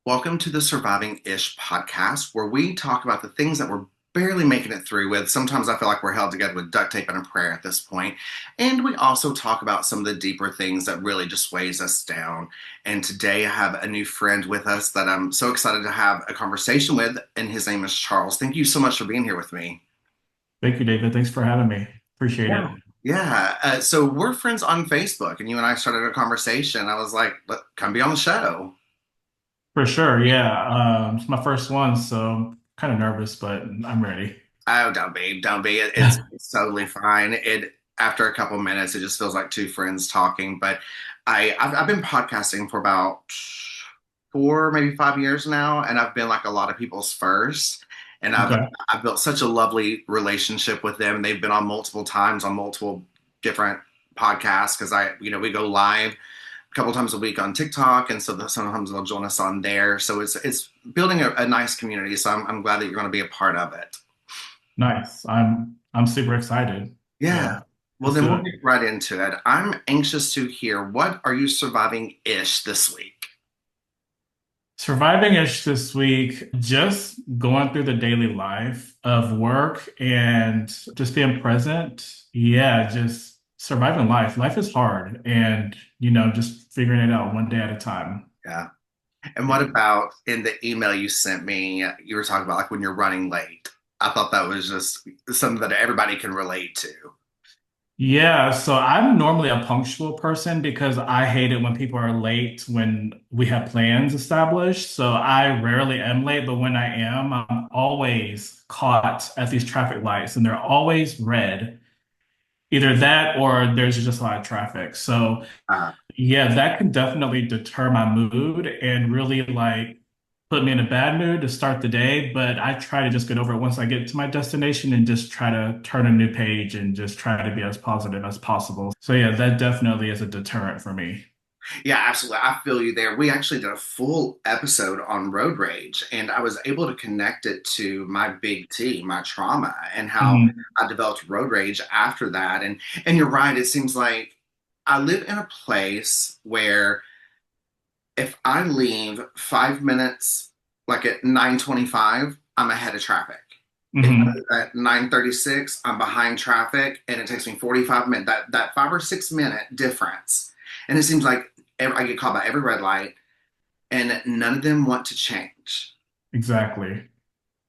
Welcome to the Surviving Ish podcast, where we talk about the things that we're barely making it through with. Sometimes I feel like we're held together with duct tape and a prayer at this point. And we also talk about some of the deeper things that really just weighs us down. And today I have a new friend with us that I'm so excited to have a conversation with, and his name is Charles. Thank you so much for being here with me. Thank you, David. Thanks for having me. Appreciate it. Yeah. Yeah. So we're friends on Facebook, and you and I started a conversation. I was like, come be on the show. For sure. Yeah. It's my first one, so kind of nervous, but I'm ready. Oh, don't be, don't be. It's totally fine. After a couple minutes, it just feels like two friends talking. But I've been podcasting for about 4, maybe 5 years now, and I've been like a lot of people's first. And Okay. I've built such a lovely relationship with them. They've been on multiple times on multiple different podcasts because we go live a couple times a week on TikTok, and so sometimes they'll join us on there. So it's building a nice community. So I'm glad that you're going to be a part of it. Nice. I'm super excited. Yeah. So Well, let's then do we'll it. get right into it. I'm anxious to hear, what are you surviving ish this week? Surviving-ish this week, just going through the daily life of work and just being present. Yeah, just surviving life. Life is hard and, just figuring it out one day at a time. Yeah. And what Yeah. about in the email you sent me? You were talking about like when you're running late. I thought that was just something that everybody can relate to. Yeah, so I'm normally a punctual person because I hate it when people are late when we have plans established. So I rarely am late, but when I am, I'm always caught at these traffic lights and they're always red. Either that or there's just a lot of traffic. So Uh, yeah, that can definitely deter my mood and really like put me in a bad mood to start the day. But I try to just get over it once I get to my destination and just try to turn a new page and just try to be as positive as possible. So yeah, that definitely is a deterrent for me. yeah, absolutely. I feel you there. We actually did a full episode on road rage, and I was able to connect it to my big T, my trauma, and how Mhm. I developed road rage after that. And you're right. It seems like I live in a place where if I leave 5 minutes, like at 9:25, I'm ahead of traffic. If I Mhm. leave at 9:36, I'm behind traffic, and it takes me 45 minutes. That 5 or 6 minute difference, and it seems like I get caught by every red light, and none of them want to change. Exactly.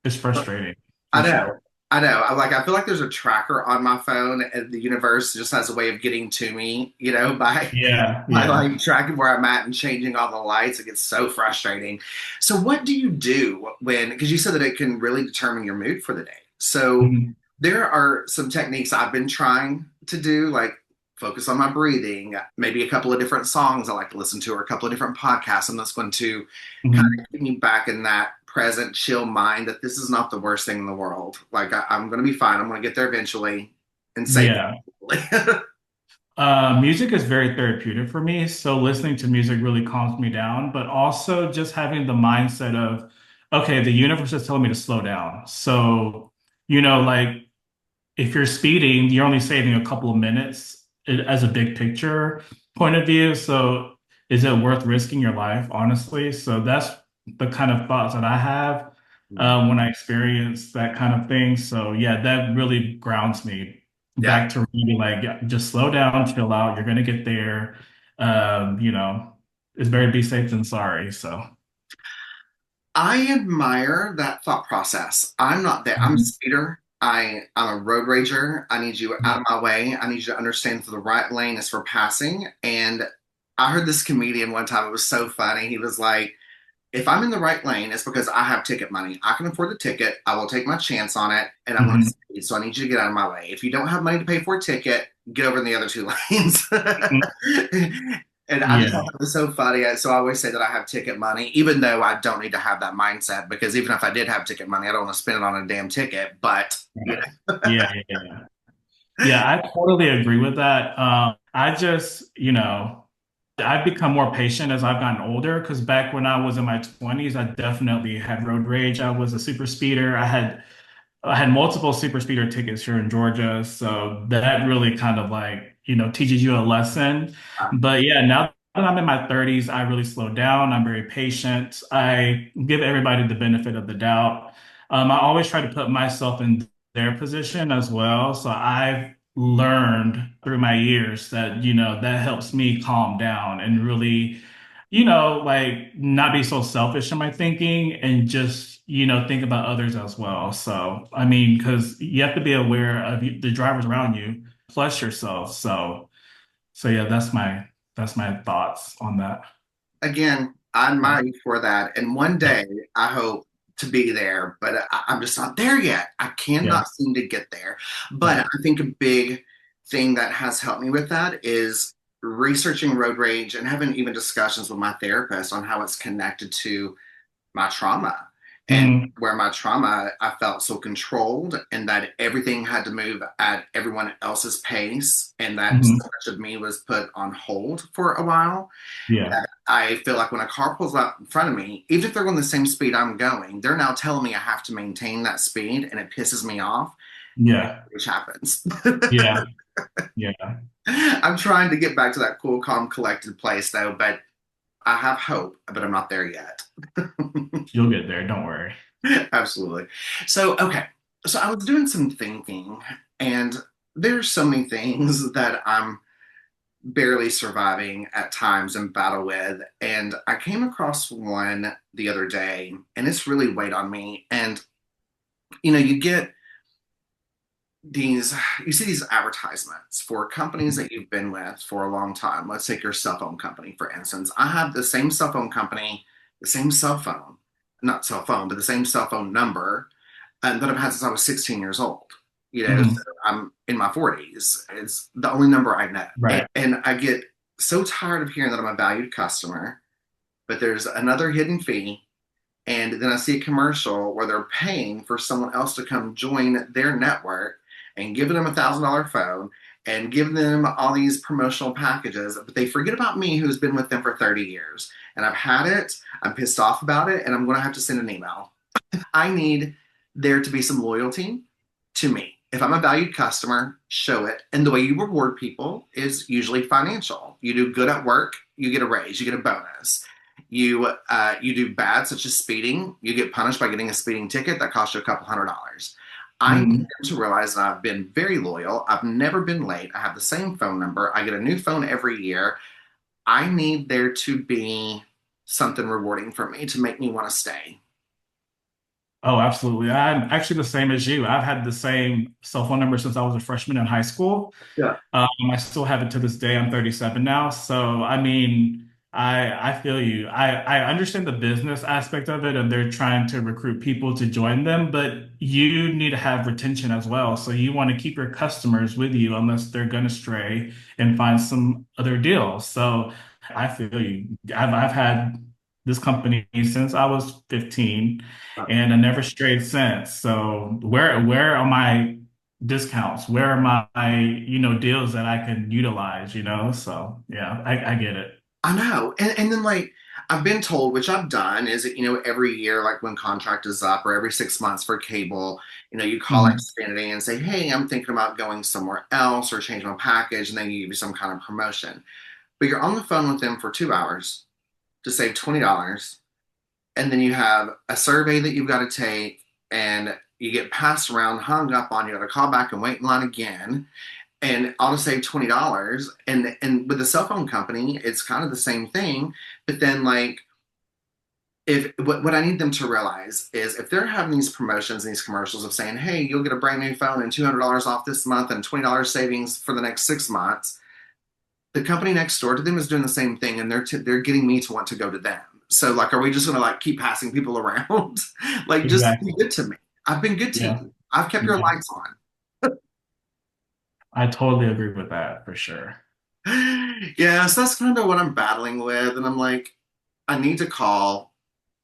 It's frustrating I for know. sure. I know. I feel like there's a tracker on my phone, and the universe just has a way of getting to me, by Yeah, by yeah. like tracking where I'm at and changing all the lights. It gets so frustrating. So, what do you do when? Because you said that it can really determine your mood for the day. So, Mhm. there are some techniques I've been trying to do, like focus on my breathing, maybe a couple of different songs I like to listen to, or a couple of different podcasts. And that's going to kind of Mhm. keep me back in that present, chill mind that this is not the worst thing in the world. Like, I'm going to be fine. I'm going to get there eventually and save Yeah. it. Music is very therapeutic for me. So listening to music really calms me down, but also just having the mindset of, okay, the universe is telling me to slow down. So, like if you're speeding, you're only saving a couple of minutes as a big picture point of view. So is it worth risking your life, honestly? So that's the kind of thoughts that I have when I experience that kind of thing. So yeah, that really grounds me Yeah. back to really like yeah, just slow down, chill out. You're gonna get there. It's better to be safe than sorry. So I admire that thought process. I'm not there. I'm a Mhm. speeder. I'm a road rager. I need you out of my way. I need you to understand that the right lane is for passing. And I heard this comedian one time. It was so funny. He was like, if I'm in the right lane, it's because I have ticket money. I can afford the ticket. I will take my chance on it, and I'm going to Mhm. speed. So I need you to get out of my way. If you don't have money to pay for a ticket, get over in the other two lanes. Mhm. And I just thought Yeah. that was so funny. So I always say that I have ticket money, even though I don't need to have that mindset, because even if I did have ticket money, I don't want to spend it on a damn ticket. But Right. Yeah, yeah, yeah. Yeah, I totally agree with that. I just, I've become more patient as I've gotten older because back when I was in my 20s, I definitely had road rage. I was a super speeder. I had multiple super speeder tickets here in Georgia, so that really kind of like, teaches you a lesson. But yeah, now that I'm in my 30s, I really slow down. I'm very patient. I give everybody the benefit of the doubt. I always try to put myself in their position as well. So I've learned through my years that, that helps me calm down and really like not be so selfish in my thinking and just, think about others as well. So, I mean, because you have to be aware of the drivers around you, plus yourself. So yeah, that's my thoughts on that. Again, I Yeah. admire you for that. And one day I hope to be there, but I'm just not there yet. I Yeah. cannot seem to get there. But Yeah. I think a big thing that has helped me with that is researching road rage and having even discussions with my therapist on how it's connected to my trauma and Mm, where my trauma I felt so controlled and that everything had to move at everyone else's pace and that so mhm. much of me was put on hold for a while. Yeah. I feel like when a car pulls up in front of me, even if they're going the same speed I'm going, they're now telling me I have to maintain that speed and it pisses me off, Yeah. which happens. Yeah. Yeah. I'm trying to get back to that cool, calm, collected place though, but I have hope, but I'm not there yet. You'll get there. Don't worry. Absolutely. So, okay. So I was doing some thinking, and there's so many things that I'm barely surviving at times and battle with. And I came across one the other day, and it's really weighed on me. And you get these, you see these advertisements for companies that you've been with for a long time. Let's take your cell phone company, for instance. I have the same cell phone company, the same cell phone, not cell phone, but the same cell phone number that I've had since I was 16 years old. So Mhm. I'm in my 40s. It's the only number I know. And, Right. and I get so tired of hearing that I'm a valued customer, but there's another hidden fee. And then I see a commercial where they're paying for someone else to come join their network and giving them $1,000 phone and giving them all these promotional packages. But they forget about me who's been with them for 30 years. And I've had it, I'm pissed off about it, and I'm going to have to send an email. I need there to be some loyalty to me. If I'm a valued customer, show it. And the way you reward people is usually financial. You do good at work, you get a raise, you get a bonus. You do bad, such as speeding, you get punished by getting a speeding ticket that costs you a couple $100s. I need Mhm. them to realize that I've been very loyal. I've never been late. I have the same phone number. I get a new phone every year. I need there to be something rewarding for me to make me want to stay. Oh, absolutely. I'm actually the same as you. I've had the same cell phone number since I was a freshman in high school. Yeah. I still have it to this day. I'm 37 now. So, I mean, I feel you. I understand the business aspect of it, and they're trying to recruit people to join them, but you need to have retention as well. So you want to keep your customers with you unless they're going to stray and find some other deal. So I feel you. I've had this company since I was 15 and I never strayed since. So where are my discounts? Where are my, deals that I can utilize? So yeah, I get it. I know. And then like I've been told, which I've done, is that, every year, like when contract is up or every 6 months for cable, you call Mhm. Xfinity and say, hey, I'm thinking about going somewhere else or change my package, and they give you some kind of promotion. But you're on the phone with them for 2 hours to save $20, and then you have a survey that you've got to take, and you get passed around, hung up on, you got to call back and wait in line again and I'll just save $20. And with the cell phone company, it's kind of the same thing. But then like if what I need them to realize is if they're having these promotions and these commercials of saying, hey, you'll get a brand new phone and $200 off this month and $20 savings for the next 6 months, the company next door to them is doing the same thing and they're getting me to want to go to them. So like, are we just gonna like keep passing people around? Like, just be Exactly. good to me. I've been good to Yeah. you. I've kept your Yeah. lights on. I totally agree with that for sure. Yeah, so that's kind of what I'm battling with. And I'm like, I need to call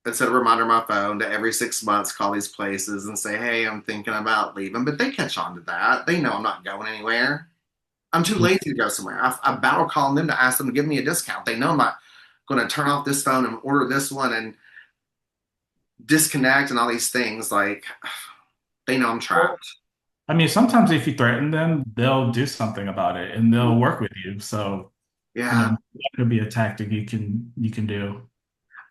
and set a reminder on my phone to every 6 months call these places and say, hey, I'm thinking about leaving. But they catch on to that. They know I'm not going anywhere. I'm too lazy to go somewhere. I battle calling them to ask them to give me a discount. They know I'm not going to turn off this phone and order this one and disconnect and all these things. Like, they know I'm Well, trapped. I mean, sometimes if you threaten them, they'll do something about it and they'll work with you. So, Yeah, that could be a tactic you can do.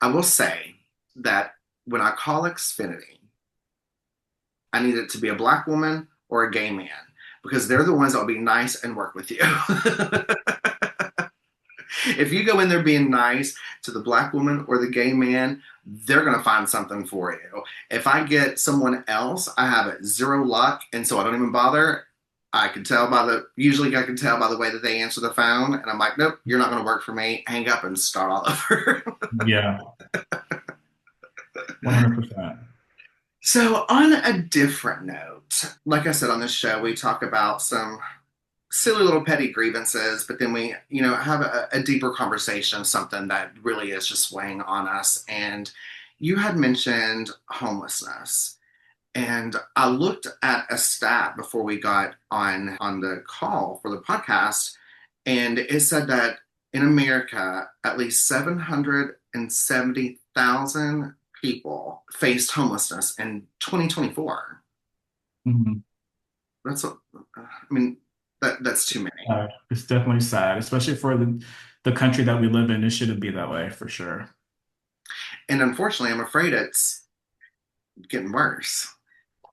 I will say that when I call Xfinity, I need it to be a black woman or a gay man because they're the ones that will be nice and work with you. If you go in there being nice to the black woman or the gay man, they're going to find something for you. If I get someone else, I have zero luck, and so I don't even bother. Usually I can tell by the way that they answer the phone, and I'm like, nope, you're not going to work for me. Hang up and start all over. Yeah, 100%. So, on a different note, like I said on this show, we talk about some silly little petty grievances, but then we, have a deeper conversation of something that really is just weighing on us. And you had mentioned homelessness. And I looked at a stat before we got on the call for the podcast, and it said that in America, at least 770,000 people faced homelessness in 2024. Mhm. I mean, that's too many. It's definitely sad, especially for the country that we live in. It shouldn't be that way for sure. And unfortunately, I'm afraid it's getting worse.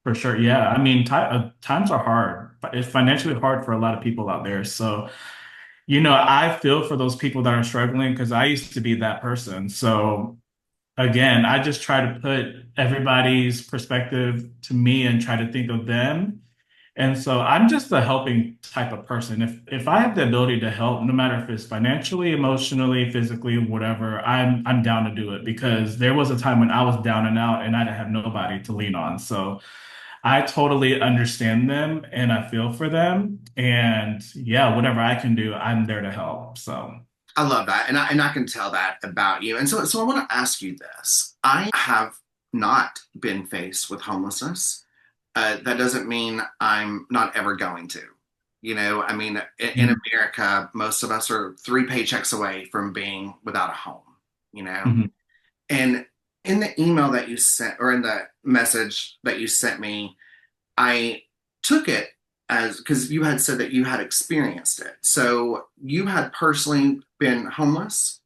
For sure. Yeah. I mean, times are hard, but it's financially hard for a lot of people out there. So, I feel for those people that are struggling because I used to be that person. So, again, I just try to put everybody's perspective to me and try to think of them. And so I'm just a helping type of person. If I have the ability to help, no matter if it's financially, emotionally, physically, whatever, I'm down to do it because there was a time when I was down and out and I didn't have nobody to lean on. So I totally understand them and I feel for them. And yeah, whatever I can do, I'm there to help. So I love that, and I can tell that about you. And so I want to ask you this: I have not been faced with homelessness. That doesn't mean I'm not ever going to. I mean, in mhm, America, most of us are three paychecks away from being without a home. You know, mhm. and in the email that you sent, or in the message that you sent me, I took it as because you had said that you had experienced it. So you had personally been homeless.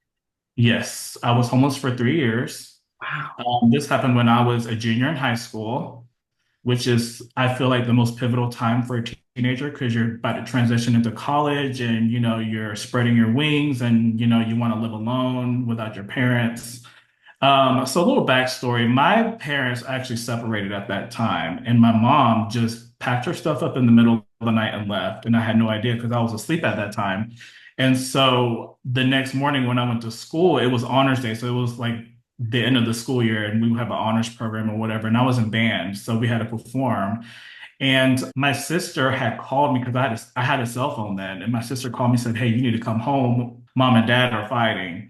Yes, I was homeless for 3 years. Wow. This happened when I was a junior in high school, which is, I feel like, the most pivotal time for a teenager because you're about to transition into college and, you're spreading your wings and, you want to live alone without your parents. So a little backstory, my parents actually separated at that time, and my mom just packed her stuff up in the middle of the night and left. And I had no idea because I was asleep at that time. And so the next morning when I went to school, it was honors day. So it was like the end of the school year, and we would have an honors program or whatever. And I was in band, so we had to perform. And my sister had called me because I had a cell phone then, and my sister called me and said, "Hey, you need to come home. Mom and dad are fighting."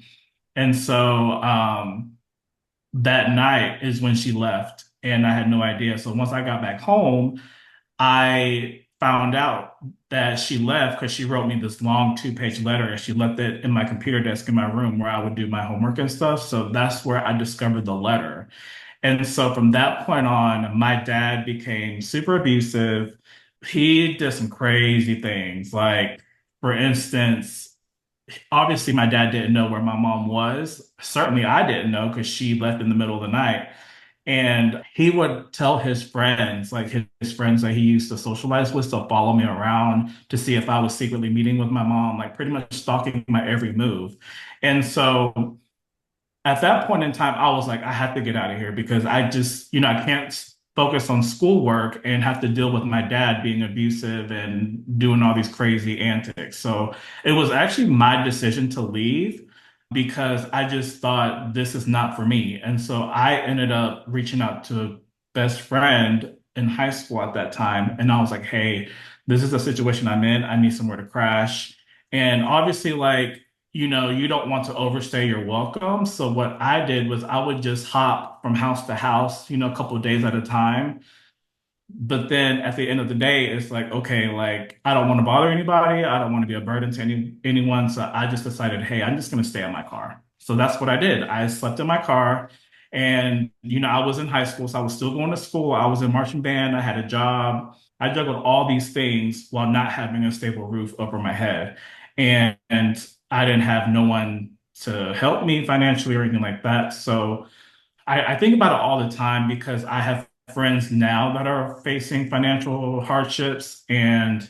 And so that night is when she left, and I had no idea. So once I got back home, I found out that she left because she wrote me this long 2-page letter and she left it in my computer desk in my room where I would do my homework and stuff. So that's where I discovered the letter. And so from that point on, my dad became super abusive. He did some crazy things. Like, for instance, obviously my dad didn't know where my mom was. Certainly I didn't know because she left in the middle of the night. And he would tell his friends, like his friends that he used to socialize with, to follow me around to see if I was secretly meeting with my mom, like pretty much stalking my every move. And so at that point in time, I was like, I have to get out of here because I just, I can't focus on schoolwork and have to deal with my dad being abusive and doing all these crazy antics. So it was actually my decision to leave because I just thought this is not for me. And so I ended up reaching out to a best friend in high school at that time. And I was like, hey, this is a situation I'm in. I need somewhere to crash. And obviously, like, you don't want to overstay your welcome. So what I did was I would just hop from house to house, a couple of days at a time. But then at the end of the day, it's like, okay, like I don't want to bother anybody. I don't want to be a burden to anyone. So I just decided, hey, I'm just going to stay in my car. So that's what I did. I slept in my car. And, I was in high school, so I was still going to school. I was in marching band. I had a job. I juggled all these things while not having a stable roof over my head. And I didn't have no one to help me financially or anything like that. So I think about it all the time because I have friends now that are facing financial hardships, and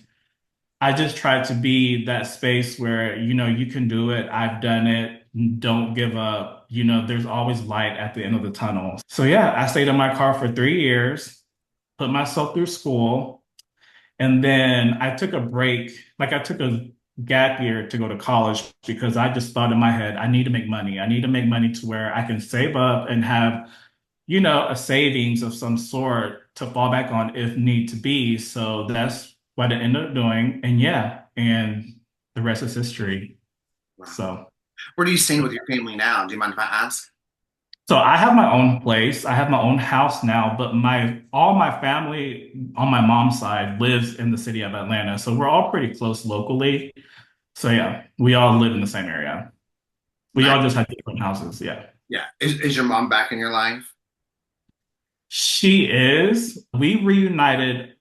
I just try to be that space where, you can do it. I've done it. Don't give up. There's always light at the end of the tunnel. So yeah, I stayed in my car for 3 years, put myself through school, and then I took a break. Like I took a gap year to go to college because I just thought in my head, I need to make money. I need to make money to where I can save up and have a savings of some sort to fall back on if need to be. So that's what I ended up doing. And yeah, and the rest is history. Wow. So, Where do you stand with your family now? Do you mind if I ask? so I have my own place. I have my own house now, but all my family on my mom's side lives in the city of Atlanta. So we're all pretty close locally. So yeah, we all live in the same area. We Nice. all just have different houses. Yeah. Yeah. Is your mom back in your life? She is. We reunited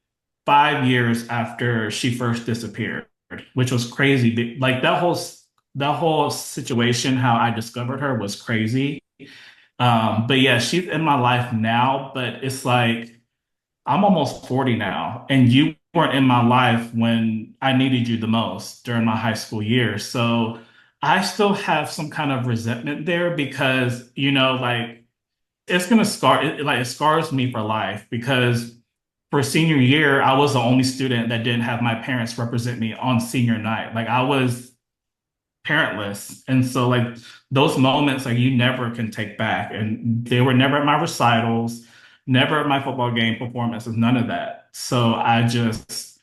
5 years after she first disappeared, which was crazy. Like that whole situation, how I discovered her was crazy. But yeah, she's in my life now, but it's like I'm almost 40 now, and you weren't in my life when I needed you the most during my high school years. So I still have some kind of resentment there because, like it's gonna scar it, like it scars me for life because for senior year, I was the only student that didn't have my parents represent me on senior night. Like I was parentless. And so like those moments like you never can take back. And they were never at my recitals, never at my football game performances, none of that. So I just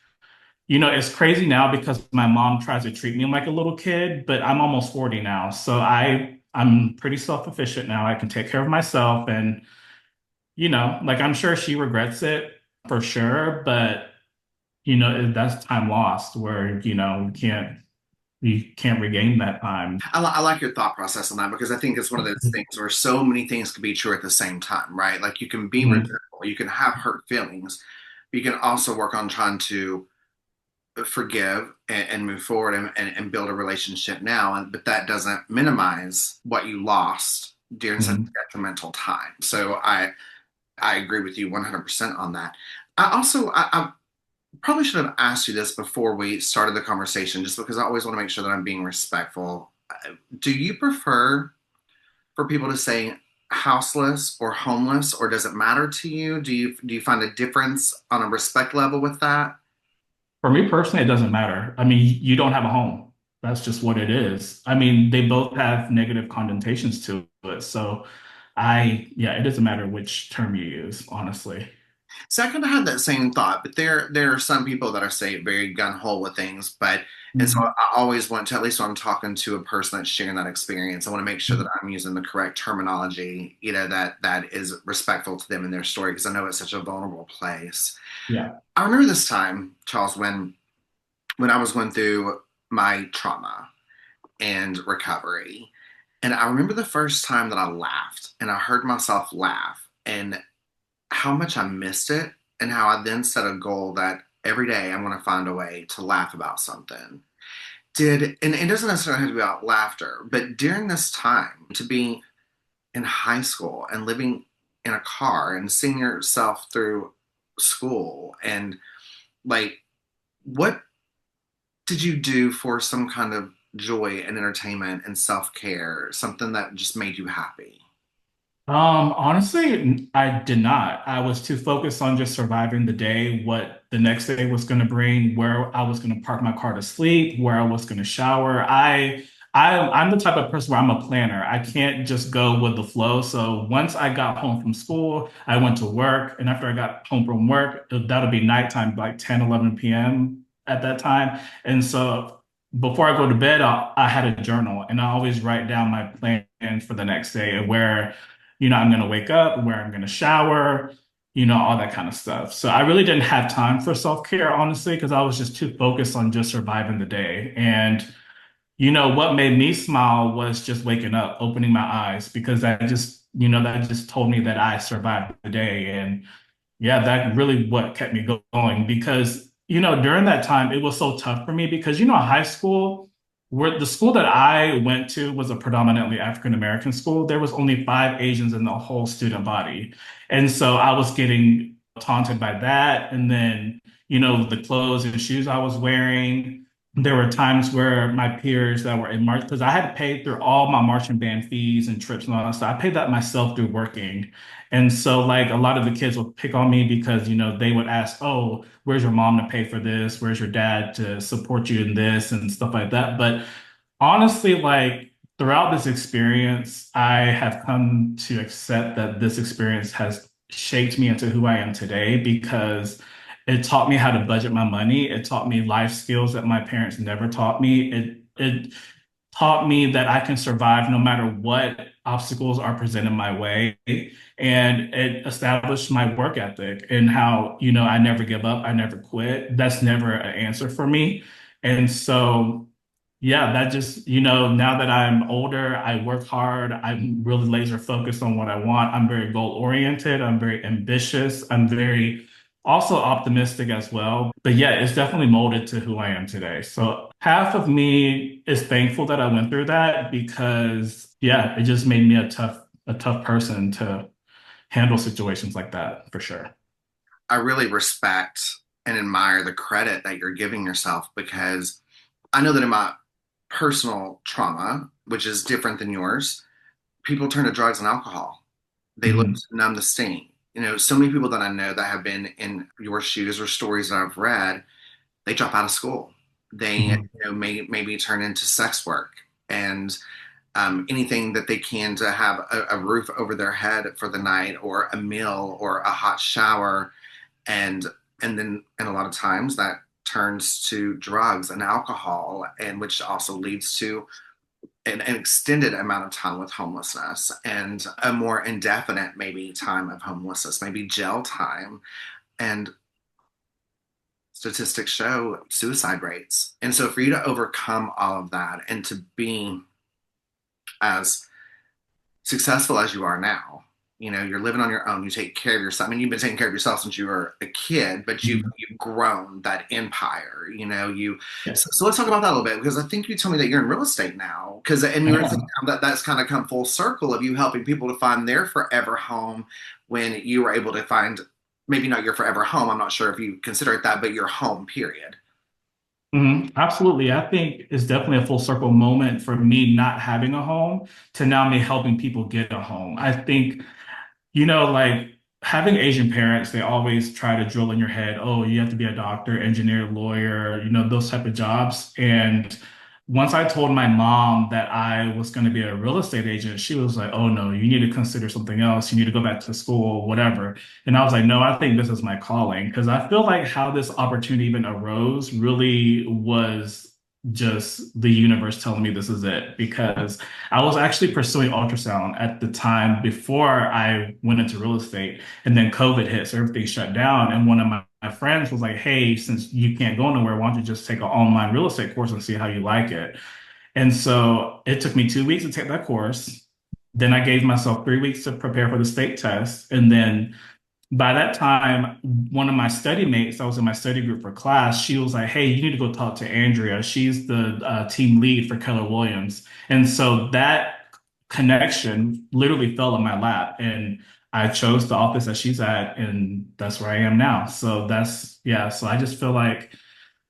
it's crazy now because my mom tries to treat me like a little kid, but I'm almost 40 now. So I'm pretty self-sufficient now. I can take care of myself and like I'm sure she regrets it for sure, but that's time lost where you can't regain that time. I like your thought process on that because I think it's one of those things where so many things can be true at the same time, right? Like you can be Mhm. resentful, you can have hurt feelings, but you can also work on trying to forgive and move forward and build a relationship now. And but that doesn't minimize what you lost during such Mhm. a detrimental time. So I agree with you 100% on that. I probably should have asked you this before we started the conversation, just because I always want to make sure that I'm being respectful. Do you prefer for people to say houseless or homeless, or does it matter to you? Do you find a difference on a respect level with that? For me personally, it doesn't matter. I mean, you don't have a home. That's just what it is. I mean, they both have negative connotations to it. So yeah, it doesn't matter which term you use, honestly. So I kind of had that same thought, but there are some people that are say very gun ho with things, but and so Mhm. I always want to, at least when I'm talking to a person that's sharing that experience, I want to make sure that I'm using the correct terminology, that is respectful to them and their story, because I know it's such a vulnerable place. Yeah. I remember this time, Charles, when I was going through my trauma and recovery, and I remember the first time that I laughed and I heard myself laugh, and how much I missed it, and how I then set a goal that every day I'm going to find a way to laugh about something. And it doesn't necessarily have to be about laughter, but during this time to be in high school and living in a car and seeing yourself through school, and like, what did you do for some kind of joy and entertainment and self care, something that just made you happy? Honestly, I did not. I was too focused on just surviving the day, what the next day was going to bring, where I was going to park my car to sleep, where I was going to shower. I'm the type of person where I'm a planner. I can't just go with the flow. So once I got home from school, I went to work, and after I got home from work, that'll be nighttime, like 10, 11 p.m. at that time. And so before I go to bed, I had a journal, and I always write down my plans for the next day and where I'm going to wake up, where I'm going to shower. all that kind of stuff. So I really didn't have time for self-care, honestly, because I was just too focused on just surviving the day. And what made me smile was just waking up, opening my eyes, because that just told me that I survived the day. And yeah, that really what kept me going because, during that time, it was so tough for me because, high school, where the school that I went to was a predominantly African American school. There was only 5 Asians in the whole student body. And so I was getting taunted by that. And then, the clothes and shoes I was wearing. There were times where my peers that were in March, because I had to pay through all my marching band fees and trips and all that stuff. I paid that myself through working. And so, like, a lot of the kids would pick on me because, they would ask, oh, where's your mom to pay for this? Where's your dad to support you in this and stuff like that. But honestly, like, throughout this experience, I have come to accept that this experience has shaped me into who I am today because it taught me how to budget my money. It taught me life skills that my parents never taught me. It taught me that I can survive no matter what obstacles are presented my way. And it established my work ethic and how, I never give up, I never quit. That's never an answer for me. And so, yeah, that just, now that I'm older, I work hard. I'm really laser focused on what I want. I'm very goal oriented. I'm very ambitious. I'm very also optimistic as well. But yeah, it's definitely molded to who I am today. So half of me is thankful that I went through that because yeah, it just made me a tough person to handle situations like that for sure. I really respect and admire the credit that you're giving yourself because I know that in my personal trauma, which is different than yours, people turn to drugs and alcohol. They look Mhm. to numb the sting. So many people that I know that have been in your shoes or stories that I've read, they drop out of school. They, Mhm. maybe turn into sex work and anything that they can to have a roof over their head for the night or a meal or a hot shower and and a lot of times that turns to drugs and alcohol and which also leads to an extended amount of time with homelessness and a more indefinite maybe time of homelessness, maybe jail time. And statistics show suicide rates. And so for you to overcome all of that and to be as successful as you are now, you're living on your own, you take care of yourself. I mean, you've been taking care of yourself since you were a kid, but you've Mhm. you've grown that empire, you Yeah, so let's talk about that a little bit because I think you told me that you're in real estate now. Because and I you're saying am. that that's kind of come full circle of you helping people to find their forever home when you were able to find maybe not your forever home. I'm not sure if you consider it that, but your home, period. Absolutely. I think it's definitely a full circle moment for me not having a home to now me helping people get a home. I think like having Asian parents, they always try to drill in your head, oh, you have to be a doctor, engineer, lawyer, those type of jobs. And once I told my mom that I was going to be a real estate agent, she was like, oh, no, you need to consider something else. You need to go back to school, whatever. And I was like, no, I think this is my calling because I feel like how this opportunity even arose really was just the universe telling me this is it because I was actually pursuing ultrasound at the time before I went into real estate, and then COVID hit, so everything shut down. And one of my friends was like, "Hey, since you can't go nowhere, why don't you just take an online real estate course and see how you like it?" And so it took me 2 weeks to take that course. Then I gave myself 3 weeks to prepare for the state test, and then by that time, one of my study mates, I was in my study group for class, she was like, hey, you need to go talk to Andrea. She's the team lead for Keller Williams. And so that connection literally fell in my lap. And I chose the office that she's at, and that's where I am now. So that's, yeah. So I just feel like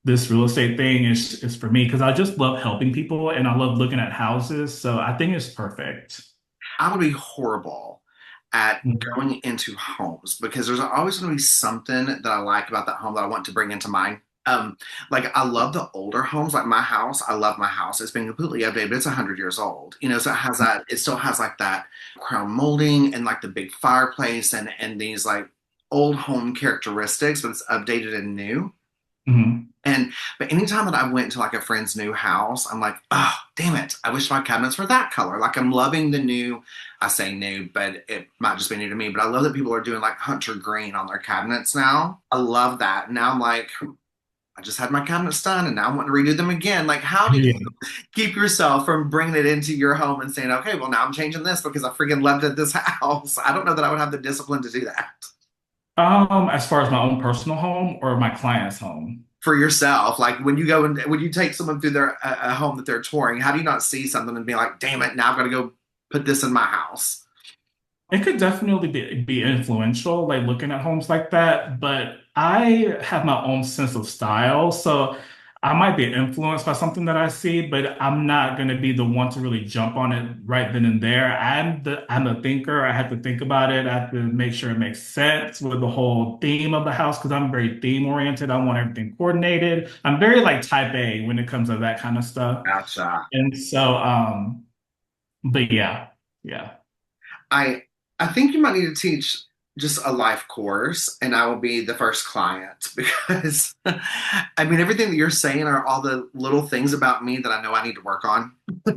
this real estate thing is for me because I just love helping people and I love looking at houses. So I think it's perfect. I would be horrible at Mhm. going into homes because there's always going to be something that I like about that home that I want to bring into mine. Like I love the older homes, like my house. I love my house. It's been completely updated, but it's 100 years old. So it has that. It still has like that crown molding and like the big fireplace and these like old home characteristics, but it's updated and new. Mhm. And but anytime that I went to like a friend's new house, I'm like, oh, damn it. I wish my cabinets were that color. Like I'm loving the new, I say new, but it might just be new to me. But I love that people are doing like hunter green on their cabinets now. I love that. Now I'm like, I just had my cabinets done and now I want to redo them again. Like, how do you Yeah. keep yourself from bringing it into your home and saying, okay, well, now I'm changing this because I freaking loved it this house? I don't know that I would have the discipline to do that As far as my own personal home or my client's home. for yourself. Like when you go and when you take someone through their a home that they're touring, how do you not see something and be like, damn it, now I've got to go put this in my house? It could definitely be influential, like looking at homes like that, but I have my own sense of style. So I might be influenced by something that I see, but I'm not going to be the one to really jump on it right then and there. I'm a thinker. I have to think about it. I have to make sure it makes sense with the whole theme of the house because I'm very theme oriented. I want everything coordinated. I'm very like type A when it comes to that kind of stuff. Gotcha. And so, but yeah, yeah. I I think you might need to teach just a life course, and I will be the first client because I mean everything that you're saying are all the little things about me that I know I need to work on. You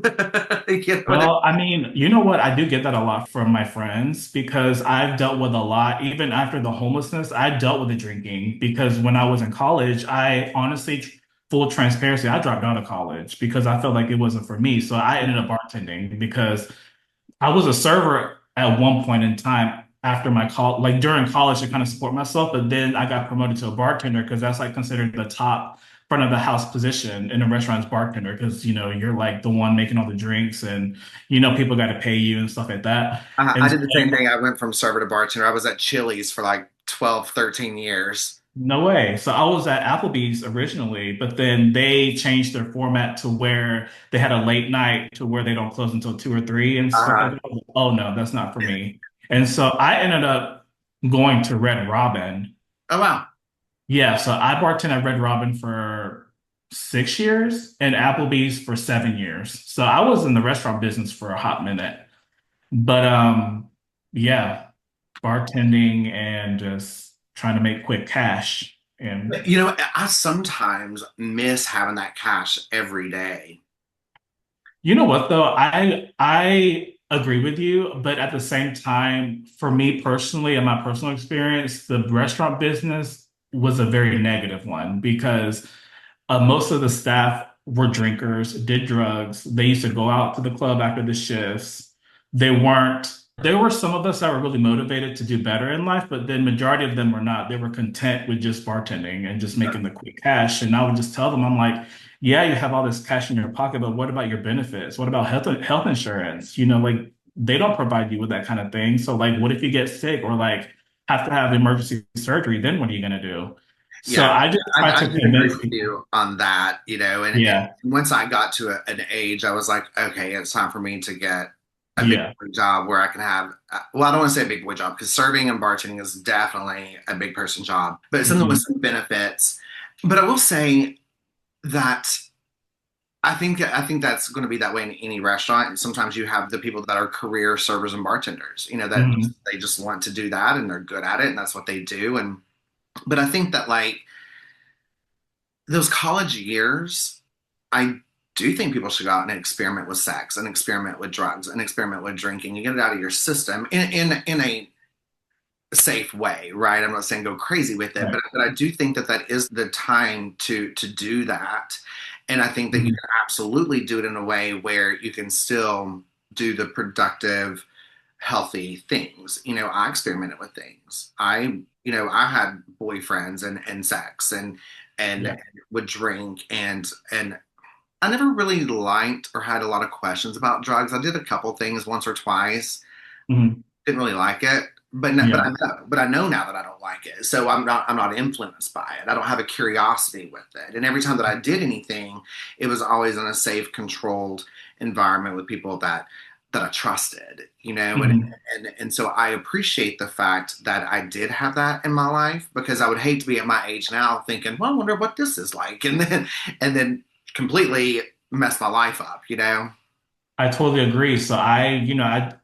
know what Well, I mean, you know what? I do get that a lot from my friends because I've dealt with a lot, even after the homelessness, I dealt with the drinking because when I was in college, I honestly, full transparency, I dropped out of college because I felt like it wasn't for me. So I ended up bartending because I was a server at one point in time after my call, like during college to kind of support myself, but then I got promoted to a bartender because that's like considered the top front of the house position in a restaurant's bartender because you're like the one making all the drinks and people got to pay you and stuff like that. I And so, did the same thing. I went from server to bartender. I was at Chili's for like 12, 13 years. no way. So I was at Applebee's originally, but then they changed their format to where they had a late night to where they don't close until 2 or 3 and stuff like Uh, that. I was like, oh no, that's not for me. And so I ended up going to Red Robin. oh wow. Yeah, so I bartended at Red Robin for 6 years and Applebee's for 7 years. So I was in the restaurant business for a hot minute. But yeah, bartending and just trying to make quick cash. And You know, I sometimes miss having that cash every day. you know what though? I agree with you, but at the same time, for me personally, in my personal experience, the restaurant business was a very negative one because most of the staff were drinkers, did drugs. They used to go out to the club after the shifts. They weren't, there were some of us that were really motivated to do better in life, but then majority of them were not. They were content with just bartending and just making the quick cash. And I would just tell them, I'm like, yeah, you have all this cash in your pocket, but what about your benefits? What about health insurance? Like they don't provide you with that kind of thing. So like, what if you get sick or like have to have emergency surgery? Then what are you gonna do? So Yeah, I just try I to did agree convince with people. you on that, you know, and Yeah, once I got to an age, I was like, okay, it's time for me to get a big yeah. boy job where I can have, well, I don't want to say a big boy job because serving and bartending is definitely a big person job, but it's something with Mhm. some benefits. But I will say that I think that's going to be that way in any restaurant. And sometimes you have the people that are career servers and bartenders, you know, that Mhm. they just want to do that and they're good at it and that's what they do. And but I think that like those college years, I do think people should go out and experiment with sex and experiment with drugs and experiment with drinking. You get it out of your system in a safe way, right? I'm not saying go crazy with it, Right. but I do think that that is the time to do that. And I think that you Mhm. can absolutely do it in a way where you can still do the productive, healthy things. You know, I experimented with things. I had boyfriends and sex and Yeah. would drink and I never really liked or had a lot of questions about drugs. I did a couple things once or twice. Mhm. Didn't really like it, Yeah. but I know now that I don't like it. So I'm not influenced by it. I don't have a curiosity with it. And every time that I did anything, it was always in a safe, controlled environment with people that I trusted, you know, Mhm. and so I appreciate the fact that I did have that in my life because I would hate to be at my age now thinking, well, I wonder what this is like, and then completely mess my life up, you know. I totally agree. So I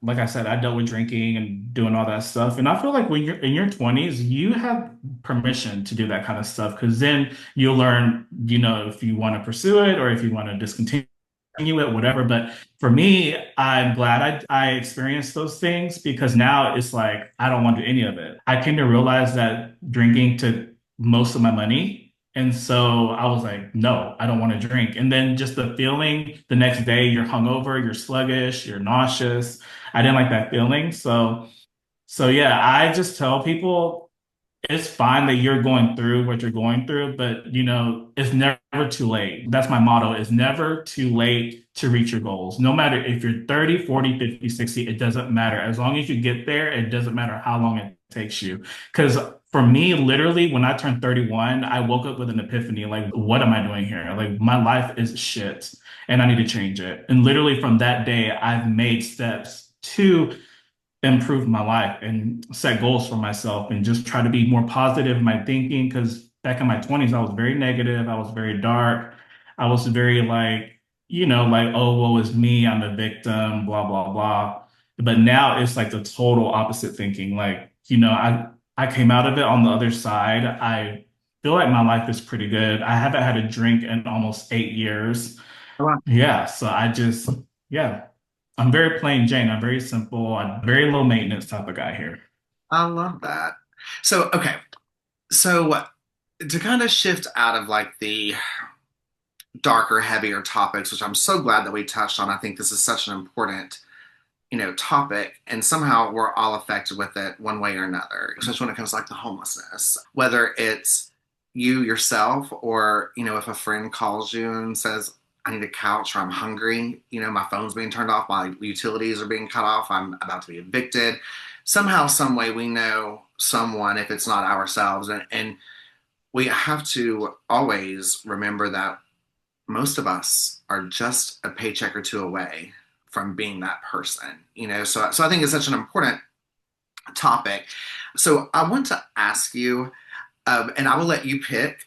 like I said, I dealt with drinking and doing all that stuff. And I feel like when you're in your 20s, you have permission to do that kind of stuff because then you'll learn, if you want to pursue it or if you want to discontinue it, whatever. But for me, I'm glad I experienced those things because now it's like I don't want to do any of it. I came to realize that drinking took most of my money. And so I was like, no, I don't want to drink. And then just the feeling the next day, you're hungover, you're sluggish, you're nauseous. I didn't like that feeling. So yeah, I just tell people it's fine that you're going through what you're going through, but it's never too late. That's my motto is never too late to reach your goals. No matter if you're 30, 40, 50, 60, it doesn't matter. As long as you get there, it doesn't matter how long it takes you. Because for me, literally, when I turned 31, I woke up with an epiphany like, what am I doing here? Like, my life is shit and I need to change it. And literally from that day, I've made steps to improve my life and set goals for myself and just try to be more positive in my thinking. Because back in my 20s, I was very negative. I was very dark. I was very like, oh, woe is me. I'm a victim, blah, blah, blah. But now it's like the total opposite thinking. Like, I came out of it on the other side. I feel like my life is pretty good. I haven't had a drink in almost 8 years. Yeah. So yeah. I'm very plain Jane. I'm very simple. I'm very low maintenance type of guy here. I love that. So, okay. So, to kind of shift out of like the darker, heavier topics, which I'm so glad that we touched on. I think this is such an important, topic, and somehow we're all affected with it one way or another, especially when it comes to like the homelessness, whether it's you yourself or, if a friend calls you and says, I need a couch or I'm hungry, my phone's being turned off, my utilities are being cut off, I'm about to be evicted. Somehow, some way we know someone if it's not ourselves. And we have to always remember that most of us are just a paycheck or two away from being that person, so I think it's such an important topic. So I want to ask you, and I will let you pick.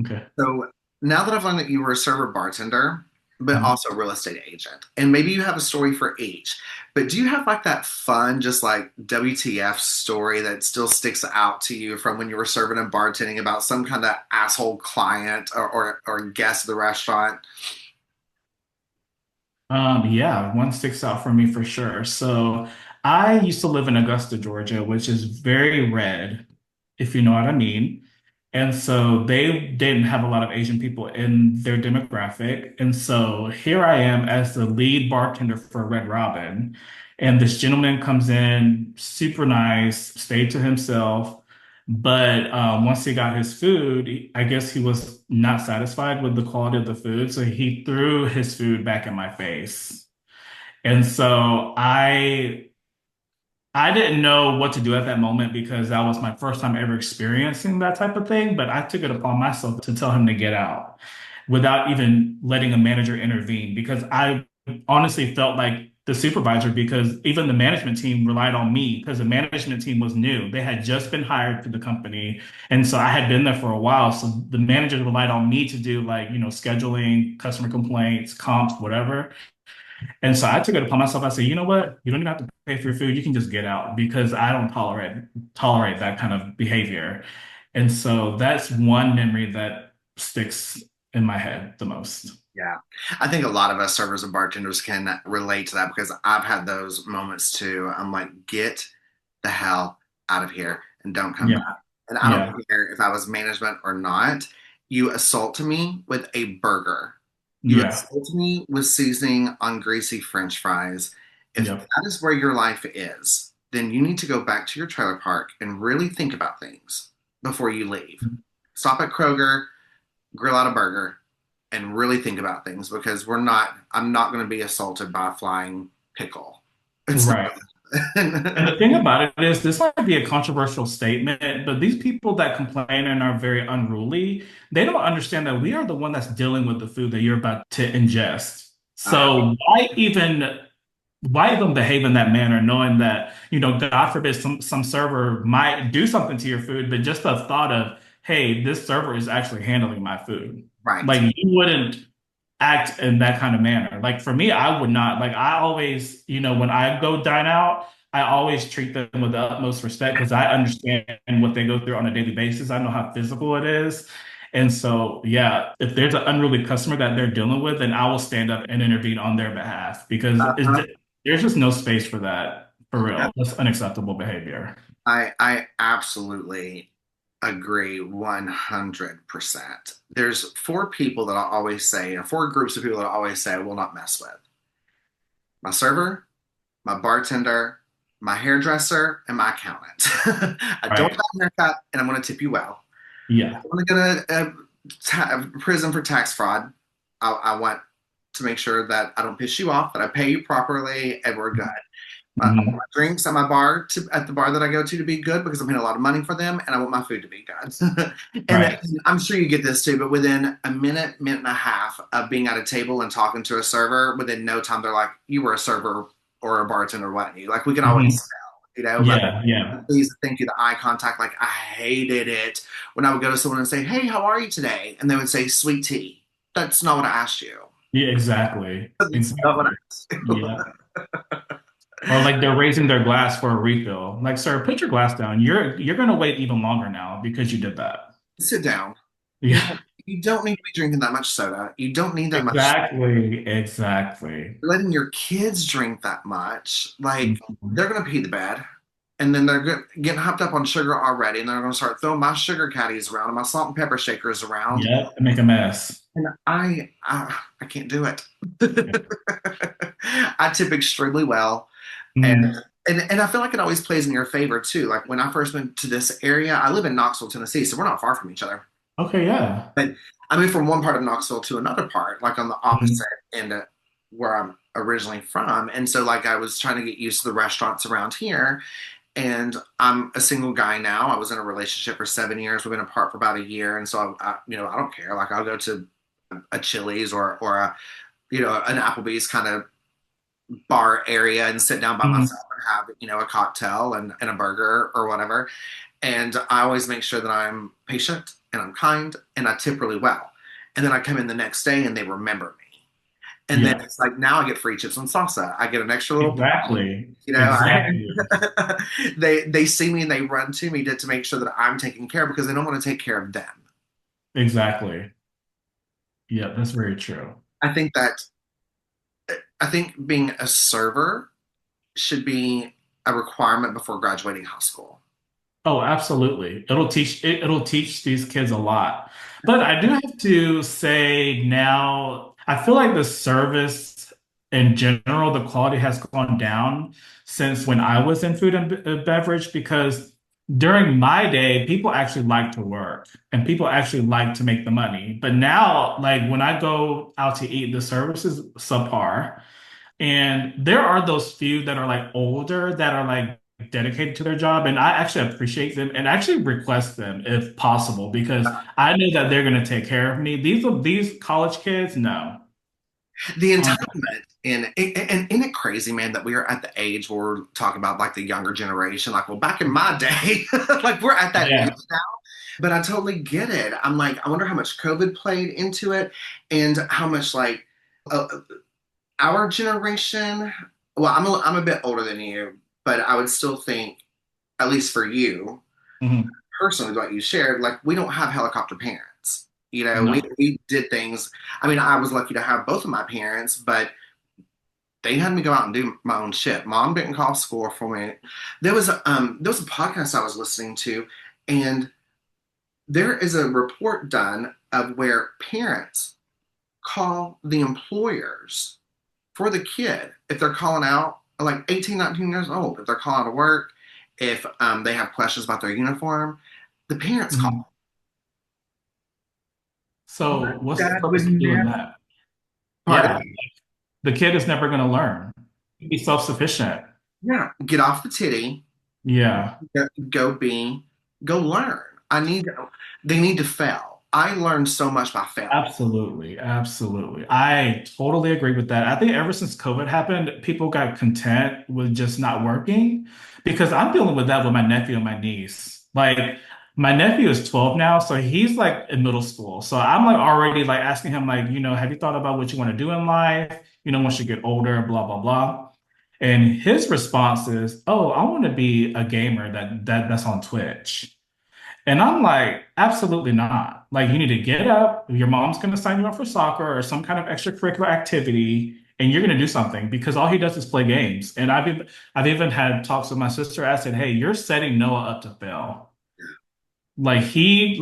Okay. So now that I've learned that you were a server bartender, but Mhm. also a real estate agent, and maybe you have a story for each, but do you have like that fun, just like WTF story that still sticks out to you from when you were serving and bartending about some kind of asshole client or guest at the restaurant? Yeah, one sticks out for me for sure. So I used to live in Augusta, Georgia, which is very red, if you know what I mean. And so they didn't have a lot of Asian people in their demographic. And so here I am as the lead bartender for Red Robin. And this gentleman comes in, super nice, stayed to himself. But once he got his food, I guess he was not satisfied with the quality of the food. So he threw his food back in my face. And so I didn't know what to do at that moment because that was my first time ever experiencing that type of thing. But I took it upon myself to tell him to get out without even letting a manager intervene because I honestly felt like the supervisor because even the management team relied on me because the management team was new. They had just been hired to the company. And so I had been there for a while. So the managers relied on me to do like, scheduling, customer complaints, comps, whatever. And so I took it upon myself. I said, you know what? You don't even have to pay for your food. You can just get out because I don't tolerate that kind of behavior. And so that's one memory that sticks in my head the most. Yeah. I think a lot of us servers and bartenders can relate to that because I've had those moments too. I'm like, get the hell out of here and don't come back. Yeah, And I don't yeah, care if I was management or not. You assault me with a burger. You yeah, assault me with seasoning on greasy French fries. If yep, that is where your life is, then you need to go back to your trailer park and really think about things before you leave. Stop at Kroger, grill out a burger, and really think about things because I'm not going to be assaulted by a flying pickle. It's right. And the thing about it is, this might be a controversial statement, but these people that complain and are very unruly, they don't understand that we are the one that's dealing with the food that you're about to ingest. uh, So why even behave in that manner, knowing that, God forbid some server might do something to your food, but just the thought of, hey, this server is actually handling my food. right. Like you wouldn't act in that kind of manner. Like for me, I would not. Like I always, when I go dine out, I always treat them with the utmost respect because I understand what they go through on a daily basis. I know how physical it is. And so, yeah, if there's an unruly customer that they're dealing with, then I will stand up and intervene on their behalf because Uh-huh. there's just no space for that for real. That's unacceptable behavior. I absolutely agree 100%. There's four people that I always say, or four groups of people that I always say I will not mess with: my server, my bartender, my hairdresser, and my accountant. I don't Right. have a haircut, and I'm going to tip you well. Yeah. I want to go to prison for tax fraud. I want to make sure that I don't piss you off, that I pay you properly, and we're good. I want my Mhm. drinks at my bar at the bar that I go to be good because I'm paying a lot of money for them, and I want my food to be good. And then, Right. I'm sure you get this too, but within a minute, minute and a half of being at a table and talking to a server, within no time they're like, "You were a server or a bartender, weren't you?" Like we can always Mhm. tell, but Yeah. Yeah. please, thank you, the eye contact. Like I hated it when I would go to someone and say, "Hey, how are you today?" And they would say, "Sweet tea." That's not what I asked you. Yeah. Exactly. That's not what I Exactly. asked you. Yeah. Or like they're raising their glass for a refill. Like, sir, put your glass down. You're gonna wait even longer now because you did that. Sit down. Yeah. You don't need to be drinking that much soda. You don't need that much. Exactly. Exactly. You're letting your kids drink that much. Like Mhm. they're gonna pee the bed, and then getting hopped up on sugar already, and they're gonna start throwing my sugar caddies around and my salt and pepper shakers around, Yeah. Make a mess. and I can't do it. I tip extremely well, and Mhm. and I feel like it always plays in your favor too. Like when I first went to this area, I live in Knoxville, Tennessee, so we're not far from each other. Okay. Yeah. But I moved from one part of Knoxville to another part, like on the Mhm. opposite end of where I'm originally from. And so, like, I was trying to get used to the restaurants around here. And I'm a single guy now. I was in a relationship for 7 years. We've been apart for about a year. And so, I don't care. Like, I'll go to a Chili's or an Applebee's kind of bar area and sit down by Mhm. myself and have, a cocktail and a burger or whatever. And I always make sure that I'm patient and I'm kind and I tip really well. And then I come in the next day and they remember me. And then Yeah. it's like now I get free chips and salsa. I get an extra little plate. Exactly. You know, Exactly. they see me and they run to me to make sure that I'm taken care of because they don't want to take care of them. Exactly. Yeah. That's very true. I think that I think being a server should be a requirement before graduating high school. Oh, absolutely. It'll teach these kids a lot. But I do have to say now, I feel like the service in general, the quality has gone down since when I was in food and beverage because during my day, people actually like to work and people actually like to make the money. But now, like when I go out to eat, the service is subpar. And there are those few that are like older that are like dedicated to their job. And I actually appreciate them and actually request them if possible because I know that they're going to take care of me. These college kids, no. The Um, entitlement and isn't it crazy, man, that we are at the age where we're talking about like the younger generation? Like, well, back in my day, like we're at that age yeah. now. But I totally get it. I'm like, I wonder how much COVID played into it and how much like uh, our generation. Well, I'm a bit older than you, but I would still think, at least for you Mhm. personally, what you shared, like we don't have helicopter parents. We No. we did things. I mean, I was lucky to have both of my parents, but they had me go out and do my own shit. Mom didn't call school for me. There was a podcast I was listening to, and there is a report done of where parents call the employers for the kid if they're calling out, like 18, 19 years old, if they're calling out of work, if they have questions about their uniform, the parents Mhm. call. So what's the Dad would purpose of doing never. that? Pardon? Yeah. The kid is never going to learn. Be self-sufficient. Yeah, get off the titty. Yeah. Go be, go learn. They need to fail. I learned so much by failing. Absolutely, absolutely. I totally agree with that. I think ever since COVID happened, people got content with just not working because I'm dealing with that with my nephew and my niece. Like My nephew is 12 now, so he's like in middle school. So I'm like already like asking him like, have you thought about what you want to do in life? Once you get older, blah blah blah. And his response is, "Oh, I want to be a gamer that's on Twitch." And I'm like, absolutely not. Like, you need to get up. Your mom's going to sign you up for soccer or some kind of extracurricular activity, and you're going to do something because all he does is play games. And I've even had talks with my sister. I said, hey, you're setting Noah up to fail. Like he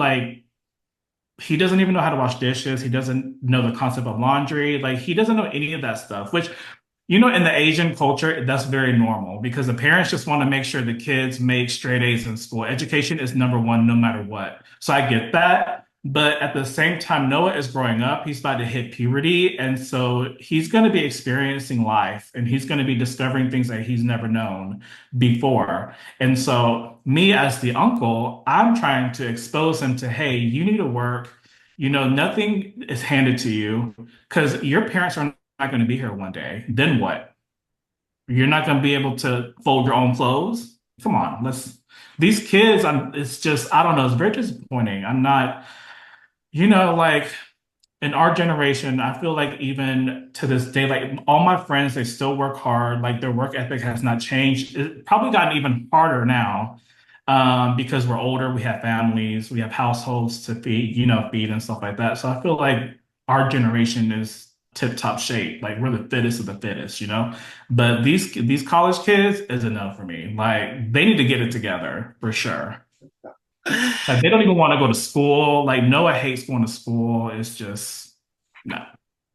doesn't even know how to wash dishes. He doesn't know the concept of laundry. Like he doesn't know any of that stuff, which, in the Asian culture, that's very normal because the parents just want to make sure the kids make straight A's in school. Education is number one, no matter what. So I get that. But at the same time, Noah is growing up. He's about to hit puberty. And so he's going to be experiencing life and he's going to be discovering things that he's never known before. And so, me as the uncle, I'm trying to expose him to, hey, you need to work. Nothing is handed to you because your parents are not going to be here one day. Then what? You're not going to be able to fold your own clothes? Come on, these kids, it's just, I don't know, it's very disappointing. I'm not, like, in our generation, I feel like even to this day, like all my friends, they still work hard. Like their work ethic has not changed. It's probably gotten even harder now, because we're older, we have families, we have households to feed and stuff like that. So I feel like our generation is tip top shape. Like we're the fittest of the fittest. But these college kids is enough for me. Like they need to get it together for sure. Like they don't even want to go to school. Like Noah hates going to school. It's just no.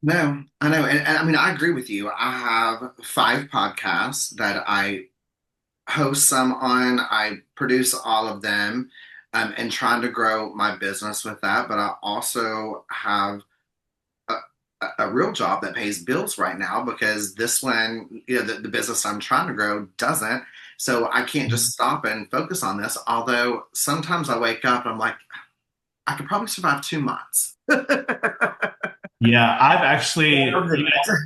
No, I know. And I mean, I agree with you. I have 5 podcasts that I host some on, I produce all of them, and trying to grow my business with that. But I also have a, a real job that pays bills right now because this one, the business I'm trying to grow doesn't. So I can't just stop and focus on this. Although sometimes I wake up and I'm like, I could probably survive 2 months. Yeah, I've actually, That'll do it.